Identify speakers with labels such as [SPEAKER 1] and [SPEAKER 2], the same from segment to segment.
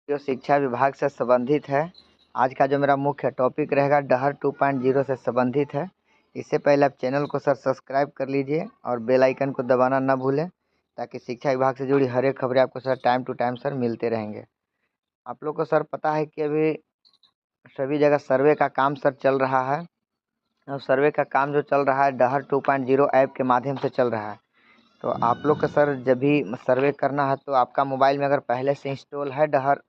[SPEAKER 1] जो शिक्षा विभाग से संबंधित है। आज का जो मेरा मुख्य टॉपिक रहेगा डहर 2.0 से संबंधित है। इससे पहले आप चैनल को सर सब्सक्राइब कर लीजिए और बेल आइकन को दबाना ना भूलें, ताकि शिक्षा विभाग से जुड़ी हर एक खबरें आपको sir time to time sir मिलते रहेंगे। आप लोग को सर पता है कि अभी सभी जगह सर्वे का काम सर चल रहा है, और सर्वे का काम जो चल रहा है डहर 2.0 ऐप के माध्यम से चल रहा है। तो आप लोग का सर जब भी सर्वे करना है तो आपका मोबाइल में अगर पहले से इंस्टॉल है डहर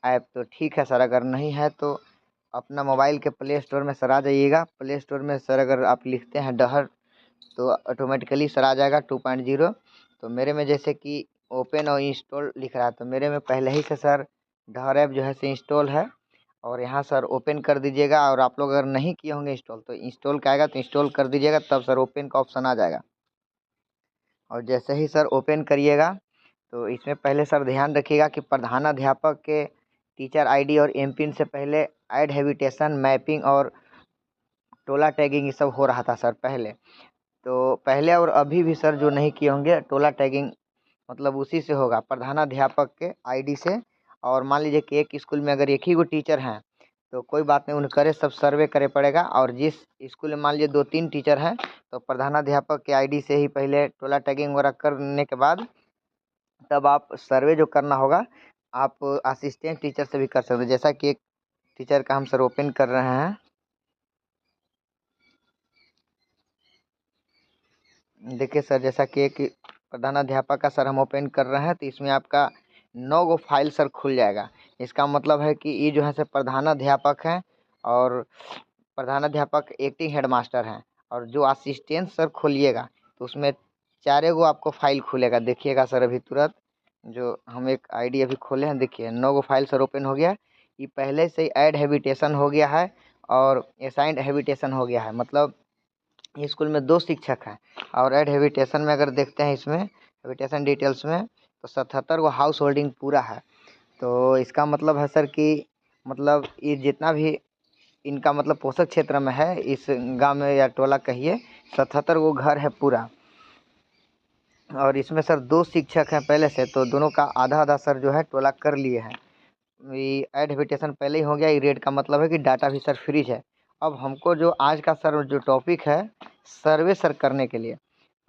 [SPEAKER 1] ऐप तो ठीक है सर, अगर नहीं है तो अपना मोबाइल के प्ले स्टोर में सर आ जाइएगा। प्ले स्टोर में सर अगर आप लिखते हैं डहर तो ऑटोमेटिकली सर आ जाएगा 2.0। तो मेरे में जैसे कि ओपन और इंस्टॉल लिख रहा है, तो मेरे में पहले ही से सर डहर ऐप जो है से इंस्टॉल है। और यहाँ सर ओपन कर दीजिएगा, और आप लोग अगर नहीं किए होंगे इंस्टॉल तो इंस्टॉल का आएगा तो इंस्टॉल कर दीजिएगा, तब सर ओपन का ऑप्शन आ जाएगा। और जैसे ही सर ओपन करिएगा तो इसमें पहले सर ध्यान रखिएगा कि प्रधानाध्यापक के टीचर आईडी और एमपिन से पहले ऐड हैबिटेशन, मैपिंग और टोला टैगिंग ये सब हो रहा था सर पहले। तो पहले और अभी भी सर जो नहीं किए होंगे टोला टैगिंग मतलब उसी से होगा, प्रधानाध्यापक के आईडी से। और मान लीजिए कि एक स्कूल में अगर एक ही गो टीचर हैं तो कोई बात नहीं, उनकरे सब सर्वे करे पड़ेगा। और जिस स्कूल में मान लीजिए 2-3 टीचर हैं तो प्रधानाध्यापक के आईडी से ही पहले टोला टैगिंग वगैरह करने के बाद तब आप सर्वे जो करना होगा आप असिस्टेंट टीचर से भी कर सकते हैं। जैसा कि एक टीचर का हम सर ओपन कर रहे हैं, देखिए सर जैसा कि एक प्रधानाध्यापक का सर हम ओपन कर रहे हैं तो इसमें आपका 9 गो फाइल सर खुल जाएगा। इसका मतलब है कि ये जो है सर प्रधानाध्यापक हैं और प्रधानाध्यापक एक्टिंग हेडमास्टर हैं। और जो असिस्टेंट सर खोलिएगा तो उसमें 4 गो आपको फाइल खुलेगा। देखिएगा सर अभी तुरंत जो हम एक आईडी अभी खोले हैं, देखिए 9 गो फाइल सर ओपन हो गया। ये पहले से ही ऐड हैबिटेशन हो गया है और असाइंड हैबिटेशन हो गया है। मतलब स्कूल में 2 शिक्षक हैं। और ऐड हैबिटेशन में अगर देखते हैं इसमें हैबिटेशन डिटेल्स में तो 77 गो हाउस होल्डिंग पूरा है। तो इसका मतलब है सर कि मतलब ये जितना भी इनका मतलब पोषक क्षेत्र में है इस गांव में या टोला कहिए 77 गो घर है पूरा। और इसमें सर 2 शिक्षक हैं पहले से, तो दोनों का आधा आधा सर जो है टोला कर लिए हैं। ये ऐड हैबिटेशन पहले ही हो गया। ये रेड का मतलब है कि डाटा भी सर फ्रीज है। अब हमको जो आज का सर जो टॉपिक है सर्वे सर करने के लिए,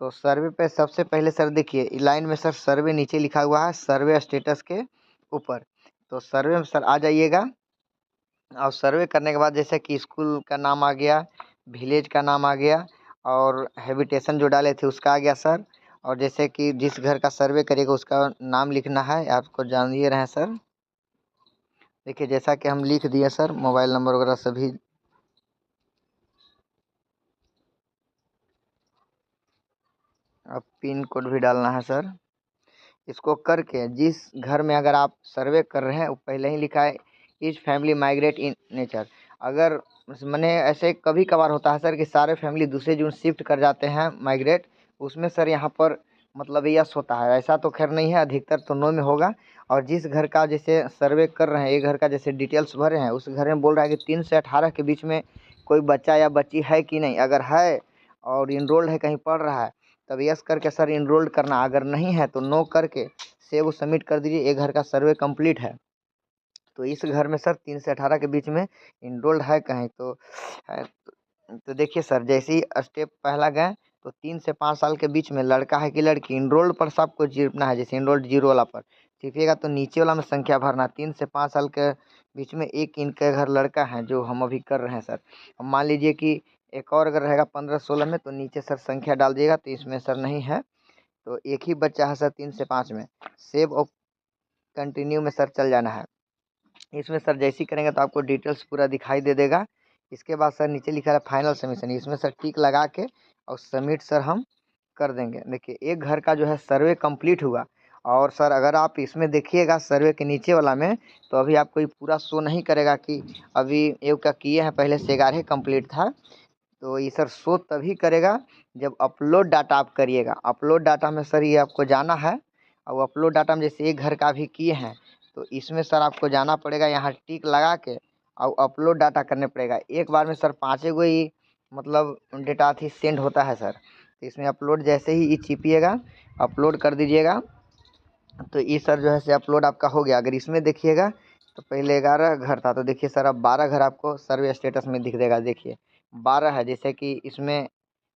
[SPEAKER 1] तो सर्वे पे सबसे पहले सर देखिए लाइन में सर सर्वे नीचे लिखा हुआ है सर्वे स्टेटस के ऊपर। तो सर्वे में सर आ जाइएगा। और सर्वे करने के बाद जैसे कि स्कूल का नाम आ गया, विलेज का नाम आ गया और हैबिटेशन जो डाले थे उसका आ गया सर। और जैसे कि जिस घर का सर्वे करेगा उसका नाम लिखना है, आपको जान ही रहे हैं सर। देखिए जैसा कि हम लिख दिए सर मोबाइल नंबर वगैरह सभी। अब पिन कोड भी डालना है सर। इसको करके जिस घर में अगर आप सर्वे कर रहे हैं वो पहले ही लिखा है each family migrate in nature. अगर मैंने ऐसे कभी कभार होता है सर कि सारे फैमिली दूसरे जून शिफ्ट कर जाते हैं माइग्रेट, उसमें सर यहाँ पर मतलब यस होता है। ऐसा तो खैर नहीं है, अधिकतर तो नो में होगा। और जिस घर का जैसे सर्वे कर रहे हैं, एक घर का जैसे डिटेल्स भरे हैं उस घर में बोल रहा है कि 3 से 18 के बीच में कोई बच्चा या बच्ची है कि नहीं। अगर है और इनरोल्ड है, कहीं पढ़ रहा है, तब यस करके सर इनरोल्ड करना। अगर नहीं है तो नो करके सेव सबमिट कर दीजिए। एक घर का सर्वे कंप्लीट है। तो इस घर में सर 3 से 18 के बीच में इनरोल्ड है कहीं तो है। तो देखिए सर जैसे ही स्टेप पहला गए तो 3 से 5 साल के बीच में लड़का है कि लड़की, इनरोल्ड पर सबको चिपना है। जैसे इनरोल्ड 0 वाला पर चिपिएगा तो नीचे वाला में संख्या भरना। 3 से 5 साल के बीच में एक इनके घर लड़का है जो हम अभी कर रहे हैं सर। अब मान लीजिए कि एक और अगर रहेगा 15-16 में तो नीचे सर संख्या डाल दिएगा, तो इसमें सर नहीं है। तो एक ही बच्चा है सर 3 से 5 में। सेव और कंटिन्यू में सर चल जाना है। इसमें सर जैसे ही करेंगे तो आपको डिटेल्स पूरा दिखाई दे देगा। इसके बाद सर नीचे लिखा है फाइनल सबमिशन, इसमें सर टिक लगा के और सबमिट सर हम कर देंगे। देखिए एक घर का जो है सर्वे कंप्लीट हुआ। और सर अगर आप इसमें देखिएगा सर्वे के नीचे वाला में तो अभी आपको ये पूरा शो नहीं करेगा कि अभी एक का किए हैं, पहले से 11 कंप्लीट था। तो ये सर शो तभी करेगा जब अपलोड डाटा आप करिएगा। अपलोड डाटा में सर ये आपको जाना है। और अपलोड डाटा में जैसे एक घर का भी किए हैं तो इसमें सर आपको जाना पड़ेगा, यहाँ टिक लगा के और अपलोड डाटा करने पड़ेगा। एक बार में सर 5 गो ही मतलब डेटा थी सेंड होता है सर। तो इसमें अपलोड जैसे ही ये छिपिएगा अपलोड कर दीजिएगा तो ये सर जो है से अपलोड आपका हो गया। अगर इसमें देखिएगा तो पहले 11 घर था, तो देखिए सर अब 12 घर आपको सर्वे स्टेटस में दिख देगा। देखिए 12 है, जैसे कि इसमें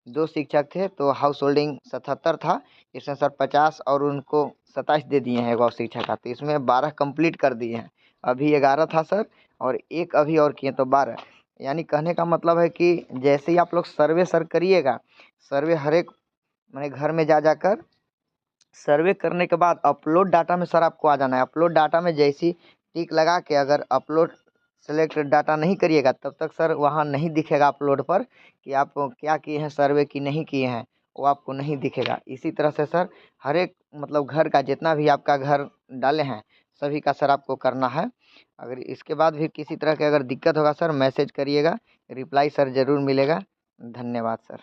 [SPEAKER 1] 2 शिक्षक थे तो हाउस होल्डिंग 77 था, इसमें सर 50 और उनको 27 दे दिए हैं एक और शिक्षक का, तो इसमें 12 कंप्लीट कर दिए हैं। अभी 11 था सर, और एक अभी और किए तो 12। यानी कहने का मतलब है कि जैसे ही आप लोग सर्वे सर करिएगा, सर्वे हर एक मैंने घर में जा जाकर सर्वे करने के बाद अपलोड डाटा में सर आपको आ जाना है। अपलोड डाटा में जैसी टिक लगा के अगर अपलोड सेलेक्ट डाटा नहीं करिएगा, तब तक सर वहाँ नहीं दिखेगा अपलोड पर कि आप क्या किए हैं सर्वे की नहीं किए हैं, वो आपको नहीं दिखेगा। इसी तरह से सर हर एक मतलब घर का जितना भी आपका घर डाले हैं सभी का सर आपको करना है। अगर इसके बाद भी किसी तरह की अगर दिक्कत होगा सर मैसेज करिएगा, रिप्लाई सर ज़रूर मिलेगा। धन्यवाद सर।